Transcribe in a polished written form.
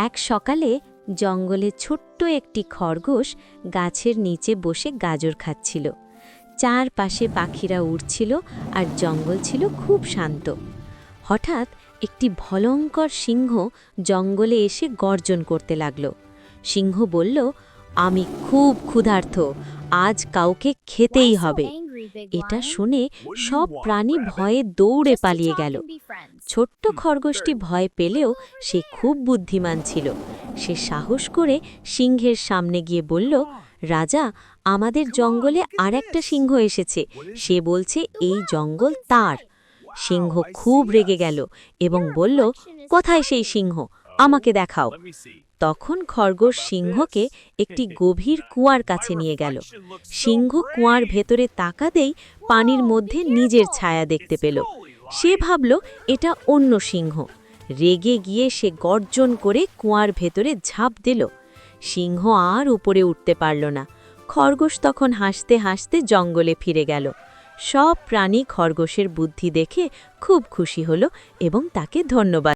এক সকালে জঙ্গলে ছোট্ট একটি খরগোশ গাছের নিচে বসে গাজর খাচ্ছিল। চারপাশে পাখিরা উড়ছিল আর জঙ্গল ছিল খুব শান্ত। হঠাৎ একটি ভয়ঙ্কর সিংহ জঙ্গলে এসে গর্জন করতে লাগল। সিংহ বলল, আমি খুব ক্ষুধার্ত, আজ কাউকে খেতেই হবে। এটা শুনে সব প্রাণী ভয়ে দৌড়ে পালিয়ে গেল। ছোট্ট খরগোশটি ভয় পেলেও সে খুব বুদ্ধিমান ছিল। সে সাহস করে সিংহের সামনে গিয়ে বলল, রাজা, আমাদের জঙ্গলে আর একটা সিংহ এসেছে, সে বলছে এই জঙ্গল তার। সিংহ খুব রেগে গেল এবং বলল, কোথায় সেই সিংহ, আমাকে দেখাও। তখন খরগোশ সিংহকে একটি গভীর কুয়ার কাছে নিয়ে গেল। সিংহ কুয়ার ভেতরে তাকাতেই পানির মধ্যে নিজের ছায়া দেখতে পেল। সে ভাবল এটা অন্য সিংহ। রেগে গিয়ে সে গর্জন করে কুয়ার ভেতরে ঝাঁপ দিল। সিংহ আর উপরে উঠতে পারল না। খরগোশ তখন হাসতে হাসতে জঙ্গলে ফিরে গেল। সব প্রাণী খরগোশের বুদ্ধি দেখে খুব খুশি হল এবং তাকে ধন্যবাদ